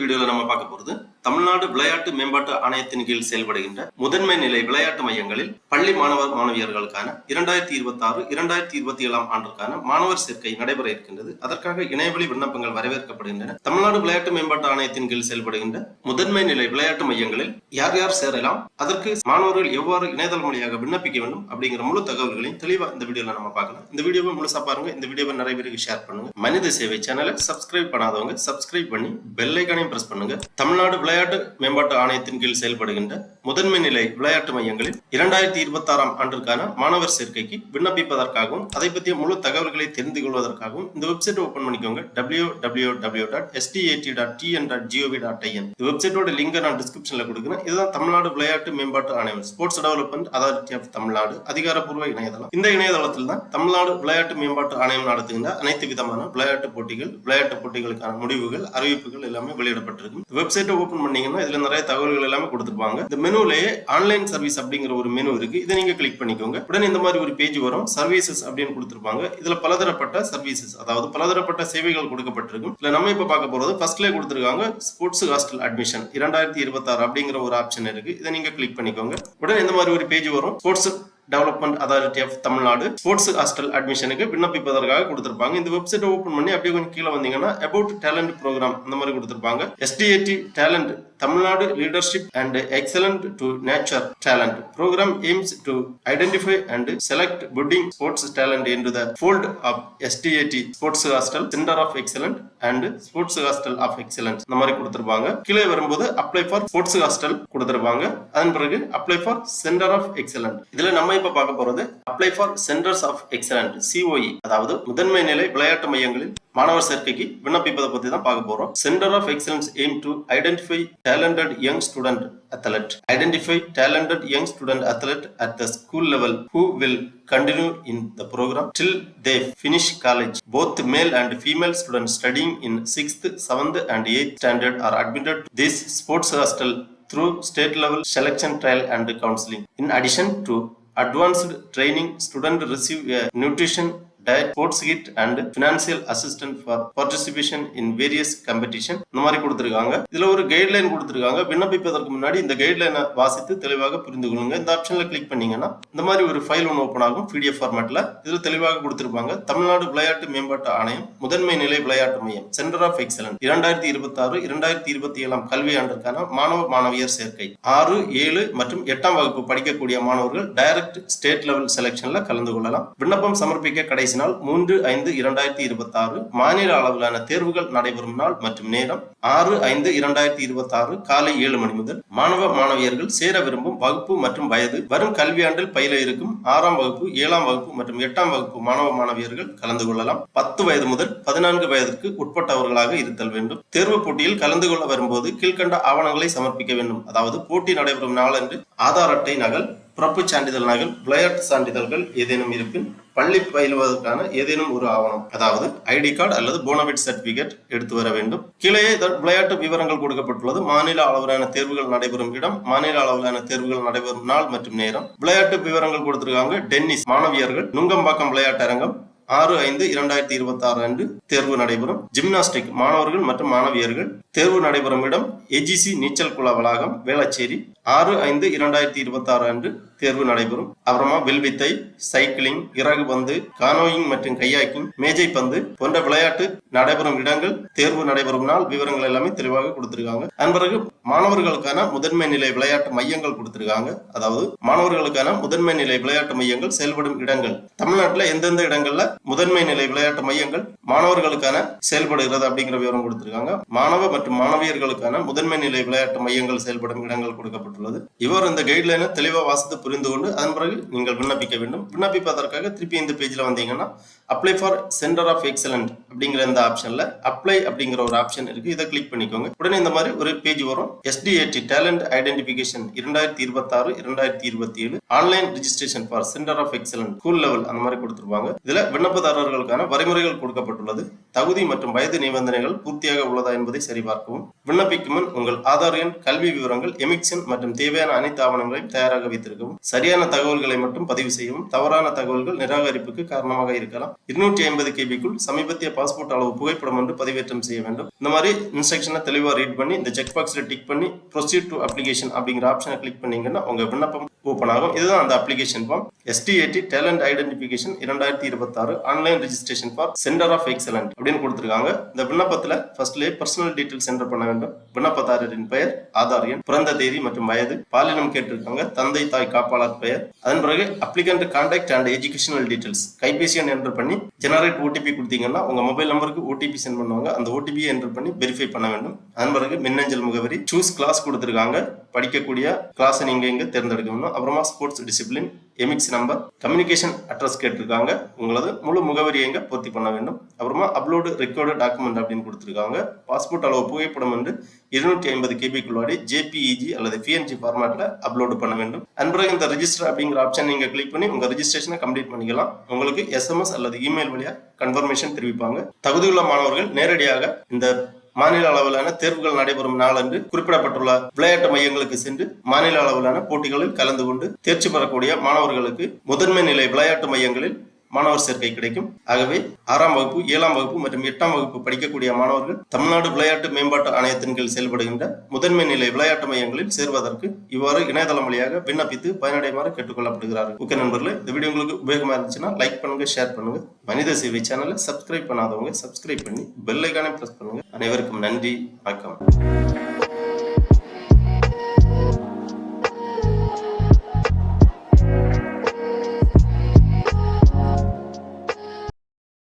வீடியோல நம்ம பார்க்க போறது தமிழ்நாடு விளையாட்டு மேம்பாட்டு ஆணையத்தின் கீழ் செயல்படுகின்ற முதன்மை நிலை விளையாட்டு மையங்களில் பள்ளி மாணவியர்களுக்கான 2026-2027 ஆண்டிற்கான மாணவர் சேர்க்கை நடைபெற இருக்கின்றது. அதற்காக இணையவழி விண்ணப்பங்கள் வரவேற்கப்படுகின்றன. தமிழ்நாடு விளையாட்டு மேம்பாட்டு ஆணையத்தின் கீழ் செயல்படுகின்ற முதன்மை நிலை விளையாட்டு மையங்களில் யார் யார் சேரலாம், அதற்கு மாணவர்கள் எவ்வாறு இணையதளம் வழியாக விண்ணப்பிக்க வேண்டும் அப்படிங்கிற முழு தகவல்களையும் தெளிவா இந்த வீடியோல நம்ம பார்க்கலாம். இந்த வீடியோவை முழுசா பாருங்க. இந்த வீடியோவை நிறைய பேருக்கு ஷேர் பண்ணுங்க. மனித சேவை சேனலை சப்ஸ்கிரைப் பண்ணாதவங்க சப்ஸ்கிரைப் பண்ணி பெல் ஐகானையும் பிரஸ் பண்ணுங்க. தமிழ்நாடு விளையாட்டு மேம்பாட்டு ஆணையத்தின் கீழ் செயல்படுகின்ற முதன்மை நிலை விளையாட்டு மையங்களில் 2026 ஆண்டிற்கான மாணவர் சேர்க்கைக்கு விண்ணப்பிப்பதற்காகவும் அதை பற்றிய முழு தகவல்களை தெரிந்து கொள்வதற்காகவும் இந்த வெப்சைட் ஓபன் பண்ணிக்கோங்க. www.stat.tn.gov.in. இந்த வெப்சைட்டோட லிங்கை நான் டிஸ்கிரிப்ஷன்ல கொடுக்குறேன். இதுதான் தமிழ்நாடு விளையாட்டு மேம்பாட்டு ஆணையம், sports development authority of Tamil Nadu அதிகாரப்பூர்வ இணையதளம். இந்த இணையதளத்தில் தான் தமிழ்நாடு விளையாட்டு மேம்பாட்டு ஆணையம் நடத்துகின்ற அனைத்து விதமான விளையாட்டு போட்டிகளுக்கான முடிவுகள், அறிவிப்புகள் எல்லாமே வெளியிடப்பட்டிருக்கு. வெப்சைட்டை ஓபன் பண்ணீங்கன்னா இதுல நிறைய தகவல்கள் எல்லாமே கொடுத்திருப்பாங்க. இந்த மெனுலயே ஆன்லைன் சர்வீஸ் அப்படிங்கிற ஒரு மெனு இருக்கு. இதை நீங்க கிளிக் பண்ணிக்கோங்க. உடனே இந்த மாதிரி ஒரு பேஜ் வரும். சர்வீசஸ் அப்படின்னு கொடுத்திருப்பாங்க. இதுல பலதரப்பட்ட சர்வீசஸ், அதாவது பலதரப்பட்ட சேவைகள் கொடுக்கப்பட்டிருக்கும். இதுல நம்ம இப்ப பார்க்க போறது ஃபர்ஸ்ட்லயே கொடுத்திருக்காங்க ஸ்போர்ட்ஸ் ஹாஸ்டல் அட்மிஷன் 2026 அப்படிங்கிற ஒரு ஆப்ஷன் இருக்கு. இதை நீங்க கிளிக் பண்ணிக்கோங்க. உடனே இந்த மாதிரி ஒரு பேஜ் வரும். Sports development authority of Tamil Nadu sports hostel அட்மிஷனுக்கு விண்ணப்பிப்பதற்காக கொடுத்திருப்பாங்க. இந்த வெப்சைட்டை ஓபன் பண்ணி அப்படியே கொஞ்சம் கீழே வந்தீங்கன்னா அபவுட் டேலண்ட் ப்ரோக்ராம் அந்த மாதிரி கொடுத்திருப்பாங்க. SDAT talent Tamil Nadu leadership and excellent to nature talent programme aims to identify and select budding sports talent into the fold of SDAT sports hostel centre of excellent and sports hostel of excellence இந்த மாதிரி கொடுத்திருப்பாங்க. கீழே வரும்போது apply for sports hostel கொடுத்திருப்பாங்க. அதன் பிறகு apply for centre of excellent. இதுல நம்ம இப்ப பார்க்க போறது apply for centres of excellent COE, அதாவது முதன்மை நிலை விளையாட்டு மையங்களில் மாணவர் சேர்க்கைக்கு விண்ணப்பிப்பதை பத்தி தான் பார்க்க போறோம். Centre of excellence aim to identify talented young student athlete at the school level who will continue in the program till they finish college. Both male and female students studying in 6th, 7th and 8th standard are admitted to this sports hostel through state level selection trial and counseling. In addition to advanced training, students receive a nutrition, diet, sports kit and financial assistance for participation in various competition. இந்த மாதிரி கொடுத்திருக்காங்க. இதுல ஒரு guideline கொடுத்திருக்காங்க. விண்ணப்பிப்பதற்கு முன்னாடி இந்த கைட்லைனை வாசித்து தெளிவாக புரிந்து கொள்ளுங்க. இந்த ஆப்ஷன்ல கிளிக் பண்ணீங்கன்னா இந்த மாதிரி ஒரு ஃபைல் ஒன்று ஓபன் ஆகும் PDF ஃபார்மேட்ல. இதுல தெளிவாக கொடுத்திருப்பாங்க. தமிழ்நாடு விளையாட்டு மேம்பாட்டு ஆணையம் முதன்மை நிலை விளையாட்டு மையம் சென்டர் ஆஃப் எக்ஸலன்ஸ் 2026-2027 கல்வி ஆண்டிற்கான மாணவியர் சேர்க்கை 6, 7 மற்றும் 8ஆம் வகுப்பு படிக்கக்கூடிய மாணவர்கள் டைரக்ட் ஸ்டேட் லெவல் செலக்ஷன்ல கலந்து கொள்ளலாம். விண்ணப்பம் சமர்ப்பிக்க கடைசி நாள் 3/5/2026. மாநில அளவிலான தேர்வுகள் நடைபெறும் நாள் மற்றும் நேரம் 6/5/2026 காலை 7 மணி முதல். மாணவியர்கள் சேர விரும்பும் வகுப்பு மற்றும் வயது வரும் கல்வியாண்டில் பயில இருக்கும் 6ஆம் வகுப்பு, 7ஆம் வகுப்பு மற்றும் 8ஆம் வகுப்பு மாணவியர்கள் கலந்து கொள்ளலாம். 10 வயது முதல் 14 வயதுக்கு உட்பட்டவர்களாக இருத்தல் வேண்டும். தேர்வு போட்டியில் கலந்து கொள்ள வரும்போது கீழ்கண்ட ஆவணங்களை சமர்ப்பிக்க வேண்டும். அதாவது போட்டி நடைபெறும் நாளன்று ஆதார் அட்டை நகல், பிறப்பு சான்றிதழ் நகல், விளையாட்டு சான்றிதழ்கள் ஏதேனும் இருப்பின், பள்ளி பயிலுவதற்கான ஏதேனும் ஒரு ஆவணம், அதாவது ஐடி கார்டு அல்லது போனஃபைட் சர்டிபிகேட் எடுத்து வர வேண்டும். கீழே விளையாட்டு விவரங்கள் கொடுக்கப்பட்டுள்ளது. மாநில அளவிலான தேர்வுகள் நடைபெறும் இடம், மாநில அளவிலான தேர்வுகள் நடைபெறும் நாள் மற்றும் நேரம். விளையாட்டு விவரங்கள் கொடுத்திருக்காங்க. டென்னிஸ் மாணவியர்கள் நுங்கம்பாக்கம் விளையாட்டு அரங்கம் 6/5/2026 அன்று தேர்வு நடைபெறும். ஜிம்னாஸ்டிக் மாணவர்கள் மற்றும் மாணவியர்கள் தேர்வு நடைபெறும் இடம் AGC நீச்சல் குள வளாகம் வேளச்சேரி 6/5/2026 அன்று தேர்வு நடைபெறும். அப்புறமா வில்வித்தை, சைக்கிளிங், இறகு பந்து, கானோயிங் மற்றும் கையாக்கிங், மேஜை பந்து போன்ற விளையாட்டு நடைபெறும் இடங்கள், தேர்வு நடைபெறும் நாள் விவரங்கள் எல்லாமே தெளிவாக கொடுத்திருக்காங்க. அதன் பிறகு மாணவர்களுக்கான முதன்மை நிலை விளையாட்டு மையங்கள் கொடுத்திருக்காங்க. அதாவது மாணவர்களுக்கான முதன்மை நிலை விளையாட்டு மையங்கள் செயல்படும் இடங்கள், தமிழ்நாட்டில் எந்தெந்த இடங்கள்ல முதன்மை நிலை விளையாட்டு மையங்கள் மாணவர்களுக்கான செயல்படுகிறது அப்படிங்கிற விவரம் கொடுத்திருக்காங்க. மாணவ மற்றும் மாணவியர்களுக்கான முதன்மை நிலை விளையாட்டு மையங்கள் செயல்படும் இடங்கள் கொடுக்கப்பட்டுள்ளது. இவர் இந்த கைட்லைனை தெளிவாக வாசித்து புரிந்து கொண்டு அதன் பிறகு நீங்கள் விண்ணப்பிக்க வேண்டும். விண்ணப்பிப்பதற்காக திருப்பி இந்த பேஜ்ல வந்தீங்கன்னா apply for centre of excellent அப்படிங்கிற இந்த ஆப்ஷன்ல அப்ளை அப்படிங்கிற ஒரு ஆப்ஷன் இருக்கு. இதை கிளிக் பண்ணிக்கோங்க. உடனே இந்த மாதிரி ஒரு பேஜ் வரும். SDAT talent identification 2026-2027 online registration for centre of excellent school level அந்த மாதிரி கொடுத்திருப்பாங்க. இதுல விண்ணப்பதாரர்களுக்கான வரைமுறைகள் கொடுக்கப்பட்டுள்ளது. தகுதி மற்றும் வயது நிபந்தனைகள் பூர்த்தியாக உள்ளதா என்பதை சரிபார்க்கவும். விண்ணப்பிக்கும் முன் உங்கள் ஆதார் எண், கல்வி விவரங்கள், எமிக்ஷன் மற்றும் தேவையான அனைத்து ஆவணங்களையும் தயாராக வைத்திருக்கவும். சரியான தகவல்களை மட்டும் பதிவு செய்யவும். தவறான தகவல்கள் நிராகரிப்புக்கு காரணமாக இருக்கலாம். 250 கேபிக்குள் சமீபத்திய பாஸ்போர்ட் அளவு புகைப்படம் ஒன்று பதிவேற்றம் செய்ய வேண்டும். இந்த மாதிரி இன்ஸ்ட்ரக்ஷனை தெளிவாக ரீட் பண்ணி இந்த செக் பாக்ஸில் டிக் பண்ணி ப்ரொசீட் டு அப்ளிகேஷன் அப்படிங்கிற ஆப்ஷனை கிளிக் பண்ணீங்கன்னா உங்க விண்ணப்பம் ஓப்பன் ஆகும். இதுதான் அந்த application form. STAT talent identification 2026 online registration for centre of excellent அப்படின்னு கொடுத்துருக்காங்க. இந்த விண்ணப்பத்தில் ஃபர்ஸ்ட்லேயே பர்சனல் டீட்டெயில்ஸ் என்டர் பண்ண வேண்டும். விண்ணப்பதாரரின் பெயர், ஆதார் எண், பிறந்த தேதி மற்றும் வயது, பாலினம் கேட்டிருக்காங்க, தந்தை தாய் காப்பாளர் பெயர். அதன் பிறகு applicant contact and educational details கைபேசி எண் என்டர் பண்ணி ஜெனரேட் OTP கொடுத்தீங்கன்னா உங்க மொபைல் நம்பருக்கு OTP சென்ட் பண்ணுவாங்க. அந்த OTP என்டர் பண்ணி வெரிஃபை பண்ண வேண்டும். அதன் பிறகு மின்னஞ்சல் முகவரி, சூஸ் கிளாஸ் கொடுத்துருக்காங்க, படிக்கக்கூடிய கிளாஸை நீங்க இங்க தேர்ந்தெடுக்கணும். அப்புறமா sports discipline, EMIS number, communication address கேட்டிருக்காங்க, உங்களது முழு முகவரியை இங்க பூர்த்தி பண்ண வேண்டும். அப்புறமா அப்லோடு ரெக்கார்டு டாக்குமெண்ட் அப்படின்னு கொடுத்துருக்காங்க. பாஸ்போர்ட் அளவு புகைப்படம் வந்து 250 கேபிக்குள்ளாடி JPEG அல்லது PNG ஃபார்மேட்ல அப்லோடு பண்ண வேண்டும். அதன் பிறகு இந்த ரெஜிஸ்டர் அப்படிங்கிற ஆப்ஷன் நீங்க கிளிக் பண்ணி உங்க ரெஜிஸ்ட்ரேஷனை கம்ப்ளீட் பண்ணிக்கலாம். உங்களுக்கு SMS அல்லது இமெயில் வழியா கன்ஃபர்மேஷன் தெரிவிப்பாங்க. தகுதியுள்ள மாணவர்கள் நேரடியாக இந்த மாநில அளவிலான தேர்வுகள் நடைபெறும் நாளன்று குறிப்பிடப்பட்டுள்ள விளையாட்டு மையங்களுக்கு சென்று மாநில அளவிலான போட்டிகளில் கலந்து கொண்டு தேர்ச்சி பெறக்கூடிய மாணவர்களுக்கு முதன்மை நிலை விளையாட்டு மையங்களில் மாணவர் சேர்க்கை கிடைக்கும். ஆகவே 6ஆம் வகுப்பு, 7ஆம் வகுப்பு மற்றும் 8ஆம் வகுப்பு படிக்கக்கூடிய மாணவர்கள் தமிழ்நாடு விளையாட்டு மேம்பாட்டு ஆணையத்தின் கீழ் செயல்படுகின்ற முதன்மை நிலை விளையாட்டு மையங்களில் சேர்வதற்கு இவ்வாறு இணையதளம் வழியாக விண்ணப்பித்து பயனடைமாறு கேட்டுக்கொள்ளப்படுகிறார்கள். ஓகே நண்பர்களே, இந்த வீடியோ உங்களுக்கு உபயோகமா இருந்துச்சுன்னா லைக் பண்ணுங்க, ஷேர் பண்ணுங்க. மனித சேவை சேனலை சப்ஸ்கிரைப் பண்ணாதவங்க சப்ஸ்கிரைப் பண்ணி பெல் ஐகானை பிரஸ் பண்ணுங்க. அனைவருக்கும் நன்றி, வணக்கம்.